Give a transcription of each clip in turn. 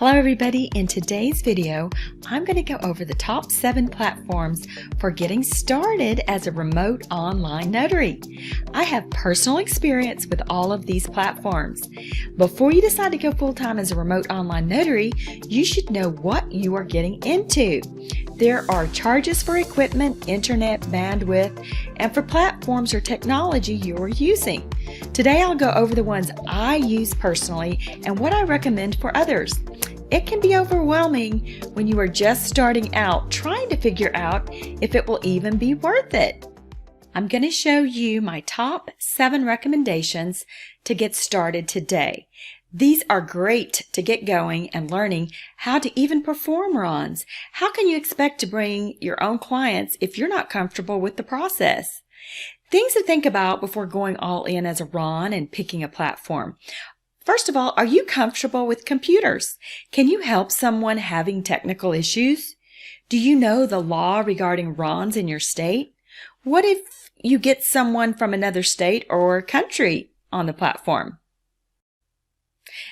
Hello everybody, in today's video I'm going to go over the top 7 platforms for getting started as a remote online notary. I have personal experience with all of these platforms. Before you decide to go full-time as a remote online notary, you should know what you are getting into. There are charges for equipment, internet, bandwidth, and for platforms or technology you are using. Today I'll go over the ones I use personally and what I recommend for others. It can be overwhelming when you are just starting out trying to figure out if it will even be worth it. I'm going to show you my top 7 recommendations to get started today. These are great to get going and learning how to even perform RONs. How can you expect to bring your own clients if you're not comfortable with the process? Things to think about before going all in as a RON and picking a platform. First of all, are you comfortable with computers? Can you help someone having technical issues? Do you know the law regarding RONs in your state? What if you get someone from another state or country on the platform?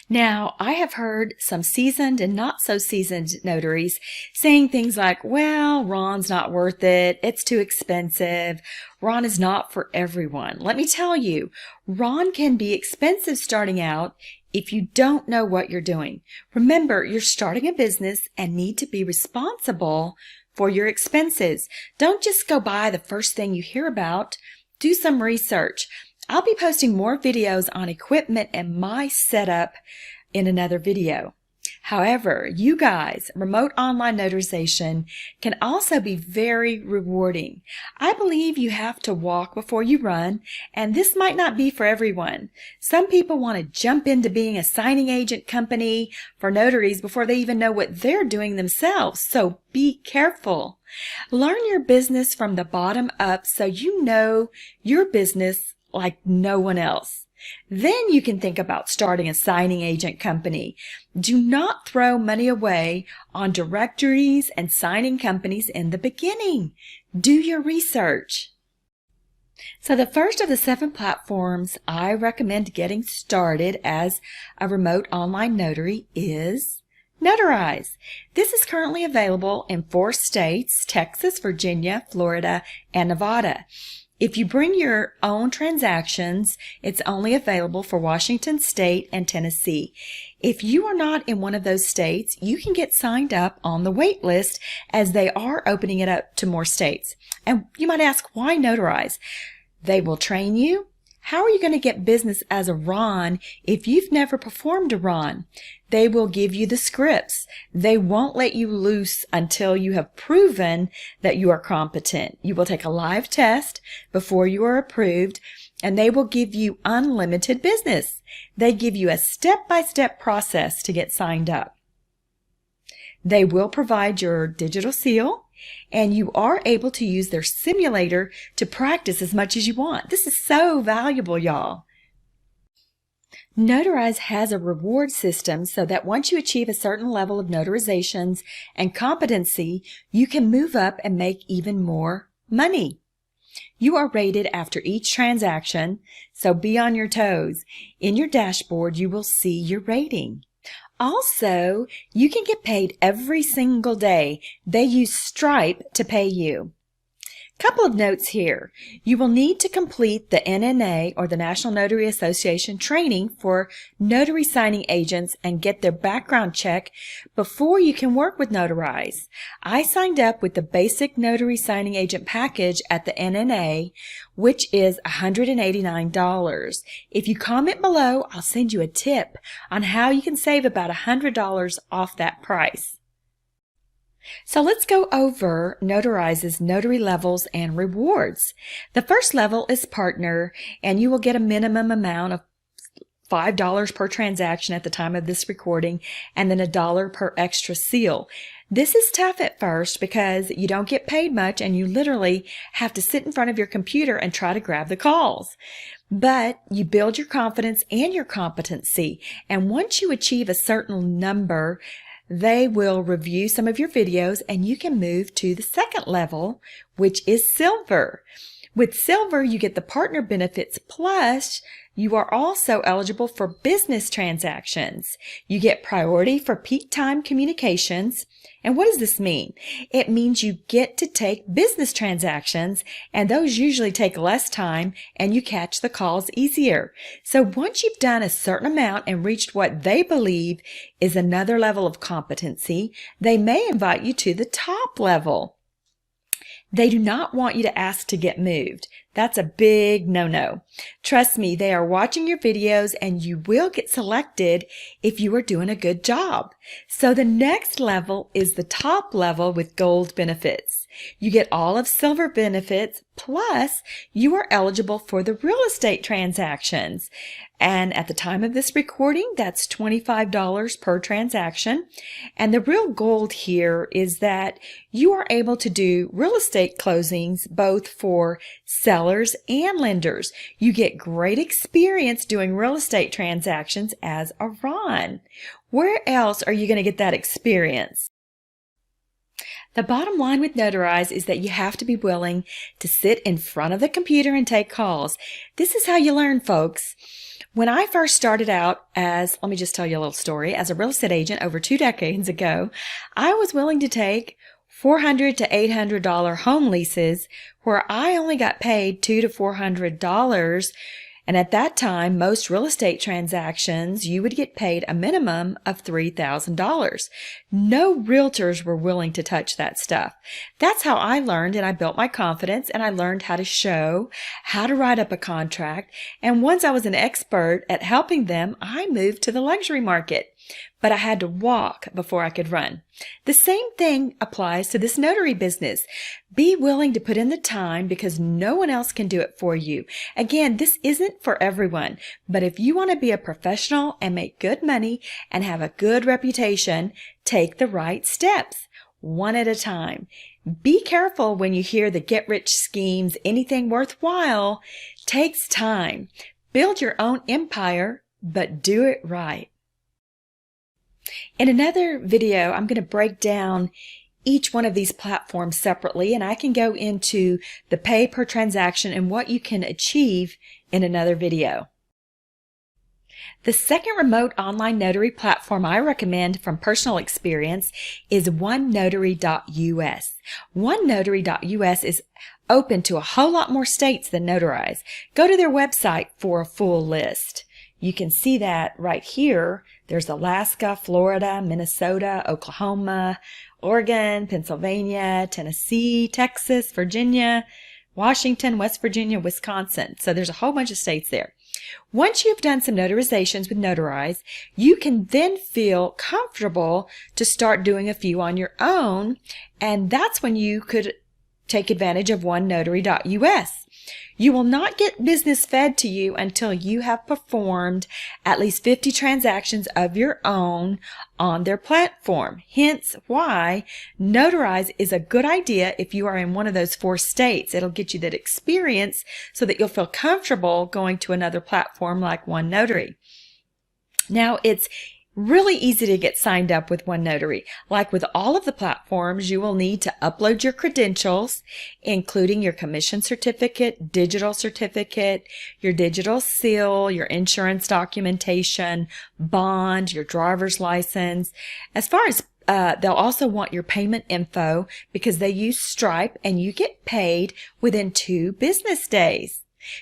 Now, I have heard some seasoned and not so seasoned notaries saying things like, well, RON's not worth it, it's too expensive, RON is not for everyone. Let me tell you, RON can be expensive starting out if you don't know what you're doing. Remember, you're starting a business and need to be responsible for your expenses. Don't just go buy the first thing you hear about. Do some research. I'll be posting more videos on equipment and my setup in another video. However, you guys, remote online notarization can also be very rewarding. I believe you have to walk before you run, and this might not be for everyone. Some people want to jump into being a signing agent company for notaries before they even know what they're doing themselves, so be careful. Learn your business from the bottom up so you know your business like no one else. Then you can think about starting a signing agent company. Do not throw money away on directories and signing companies in the beginning. Do your research. So the first of the 7 platforms I recommend getting started as a remote online notary is Notarize. This is currently available in 4 states, Texas, Virginia, Florida, and Nevada. If you bring your own transactions, it's only available for Washington State and Tennessee. If you are not in one of those states, you can get signed up on the wait list as they are opening it up to more states. And you might ask, why Notarize? They will train you. How are you going to get business as a RON if you've never performed a RON? They will give you the scripts. They won't let you loose until you have proven that you are competent. You will take a live test before you are approved, and they will give you unlimited business. They give you a step-by-step process to get signed up. They will provide your digital seal, and you are able to use their simulator to practice as much as you want. This is so valuable, y'all. Notarize has a reward system so that once you achieve a certain level of notarizations and competency, you can move up and make even more money. You are rated after each transaction, so be on your toes. In your dashboard, you will see your rating. Also, you can get paid every single day. They use Stripe to pay you. Couple of notes here. You will need to complete the NNA or the National Notary Association training for notary signing agents and get their background check before you can work with Notarize. I signed up with the basic notary signing agent package at the NNA, which is $189. If you comment below, I'll send you a tip on how you can save about $100 off that price. So let's go over Notarize's notary levels and rewards. The first level is partner, and you will get a minimum amount of $5 per transaction at the time of this recording, and then $1 per extra seal. This is tough at first because you don't get paid much and you literally have to sit in front of your computer and try to grab the calls. But you build your confidence and your competency, and once you achieve a certain number, they will review some of your videos and you can move to the second level, which is silver. With silver, you get the partner benefits plus You are also eligible for business transactions. You get priority for peak time communications. And what does this mean? It means you get to take business transactions, and those usually take less time, and you catch the calls easier. So once you've done a certain amount and reached what they believe is another level of competency, they may invite you to the top level. They do not want you to ask to get moved. That's a big no-no. Trust me, they are watching your videos and you will get selected if you are doing a good job. So the next level is the top level with gold benefits. You get all of silver benefits, plus you are eligible for the real estate transactions. And at the time of this recording, that's $25 per transaction. And the real gold here is that you are able to do real estate closings both for sellers and lenders. You get great experience doing real estate transactions as a Ron. Where else are you going to get that experience? The bottom line with Notarize is that you have to be willing to sit in front of the computer and take calls. This is how you learn, folks. When I first started out let me just tell you a little story, as a real estate agent over 2 decades ago, I was willing to take $400 to $800 home leases where I only got paid $200 to $400. And at that time, most real estate transactions, you would get paid a minimum of $3,000. No realtors were willing to touch that stuff. That's how I learned, and I built my confidence, and I learned how to show, how to write up a contract. And once I was an expert at helping them, I moved to the luxury market. But I had to walk before I could run. The same thing applies to this notary business. Be willing to put in the time because no one else can do it for you. Again, this isn't for everyone, but if you want to be a professional and make good money and have a good reputation, take the right steps, one at a time. Be careful when you hear the get-rich schemes. Anything worthwhile takes time. Build your own empire, but do it right. In another video, I'm going to break down each one of these platforms separately, and I can go into the pay per transaction and what you can achieve in another video. The second remote online notary platform I recommend from personal experience is onenotary.us. Onenotary.us is open to a whole lot more states than Notarize. Go to their website for a full list. You can see that right here. There's Alaska, Florida, Minnesota, Oklahoma, Oregon, Pennsylvania, Tennessee, Texas, Virginia, Washington, West Virginia, Wisconsin. So there's a whole bunch of states there. Once you've done some notarizations with Notarize, you can then feel comfortable to start doing a few on your own, and that's when you could take advantage of onenotary.us. You will not get business fed to you until you have performed at least 50 transactions of your own on their platform. Hence why Notarize is a good idea if you are in one of those 4 states. It'll get you that experience so that you'll feel comfortable going to another platform like OneNotary. Now, it's really easy to get signed up with OneNotary. Like with all of the platforms, you will need to upload your credentials, including your commission certificate, digital certificate, your digital seal, your insurance documentation, bond, your driver's license. As far as they'll also want your payment info because they use Stripe and you get paid within 2 business days.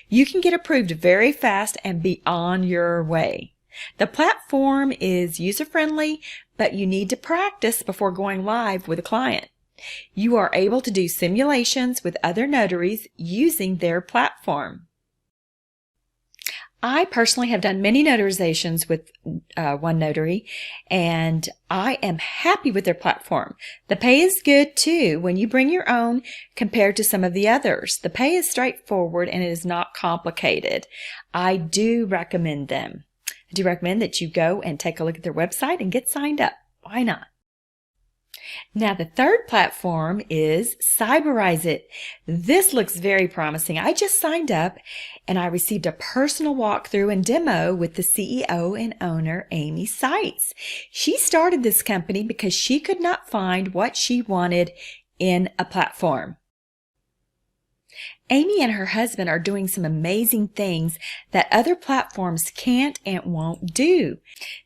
You can get approved very fast and be on your way. The platform is user-friendly, but you need to practice before going live with a client. You are able to do simulations with other notaries using their platform. I personally have done many notarizations with OneNotary, and I am happy with their platform. The pay is good too when you bring your own compared to some of the others. The pay is straightforward and it is not complicated. I do recommend them. I do recommend that you go and take a look at their website and get signed up. Why not? Now, the third platform is Cyberize It. This looks very promising. I just signed up and I received a personal walkthrough and demo with the CEO and owner, Amy Seitz. She started this company because she could not find what she wanted in a platform. Amy and her husband are doing some amazing things that other platforms can't and won't do.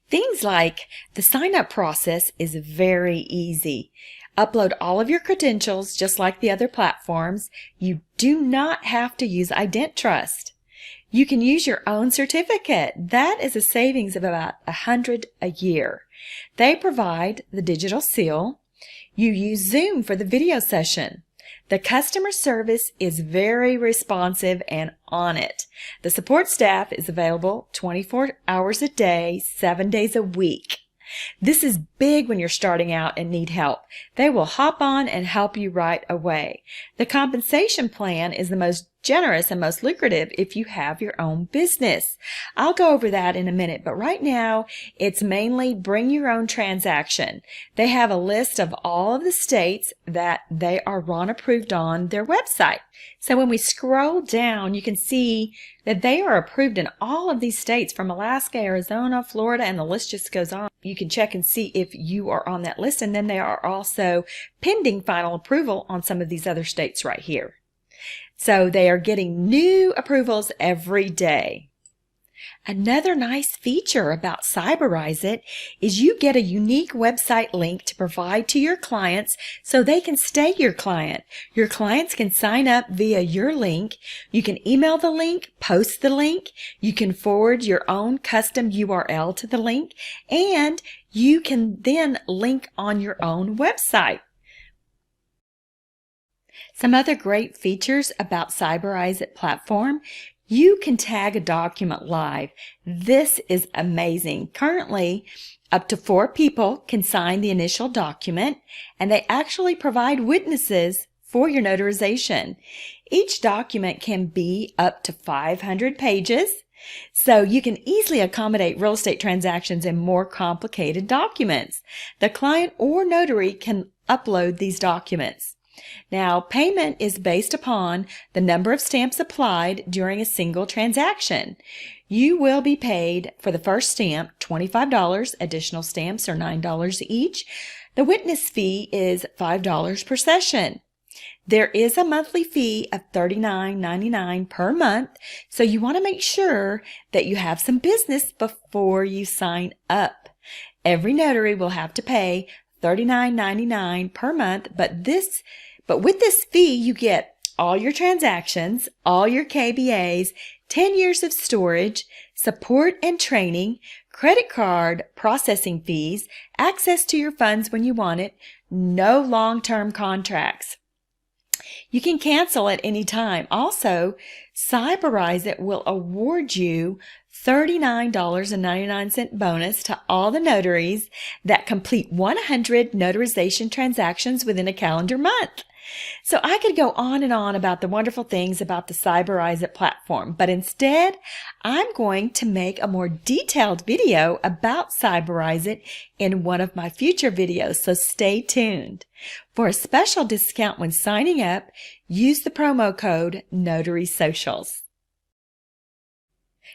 Things like the sign-up process is very easy. Upload all of your credentials just like the other platforms. You do not have to use IdenTrust. You can use your own certificate. That is a savings of about $100 a year. They provide the digital seal. You use Zoom for the video session. The customer service is very responsive and on it. The support staff is available 24 hours a day, 7 days a week. This is big when you're starting out and need help. They will hop on and help you right away. The compensation plan is the most generous and most lucrative if you have your own business. I'll go over that in a minute, but right now it's mainly bring your own transaction. They have a list of all of the states that they are RON approved on their website. So when we scroll down, you can see that they are approved in all of these states from Alaska, Arizona, Florida, and the list just goes on. You can check and see if you are on that list, and then they are also pending final approval on some of these other states right here. So they are getting new approvals every day. Another nice feature about Cyberize It is you get a unique website link to provide to your clients so they can stay your client. Your clients can sign up via your link. You can email the link, post the link. You can forward your own custom URL to the link, and you can then link on your own website. Some other great features about Cyberize It platform: you can tag a document live. This is amazing. Currently, up to 4 people can sign the initial document, and they actually provide witnesses for your notarization. Each document can be up to 500 pages, so you can easily accommodate real estate transactions and more complicated documents. The client or notary can upload these documents. Now, payment is based upon the number of stamps applied during a single transaction. You will be paid for the first stamp $25, additional stamps are $9 each. The witness fee is $5 per session. There is a monthly fee of $39.99 per month, so you want to make sure that you have some business before you sign up. Every notary will have to pay $39.99 per month, but with this fee, you get all your transactions, all your KBAs, 10 years of storage, support and training, credit card processing fees, access to your funds when you want it, no long-term contracts. You can cancel at any time. Also, Cyberize It will award you $39.99 bonus to all the notaries that complete 100 notarization transactions within a calendar month. So I could go on and on about the wonderful things about the Cyberize It platform, but instead, I'm going to make a more detailed video about Cyberize It in one of my future videos, so stay tuned. For a special discount when signing up, use the promo code NotarySocials.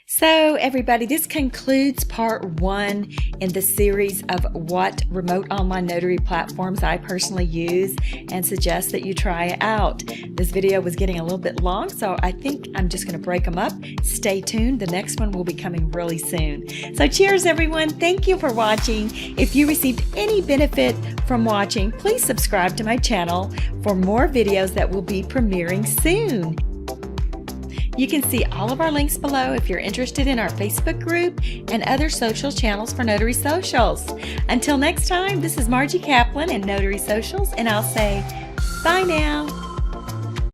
So everybody, this concludes part 1 in the series of what remote online notary platforms I personally use and suggest that you try it out. This video was getting a little bit long, so I think I'm just going to break them up. Stay tuned. The next one will be coming really soon. So cheers, everyone. Thank you for watching. If you received any benefit from watching, please subscribe to my channel for more videos that will be premiering soon. You can see all of our links below if you're interested in our Facebook group and other social channels for Notary Socials. Until next time, this is Margie Kaplan and Notary Socials, and I'll say bye now.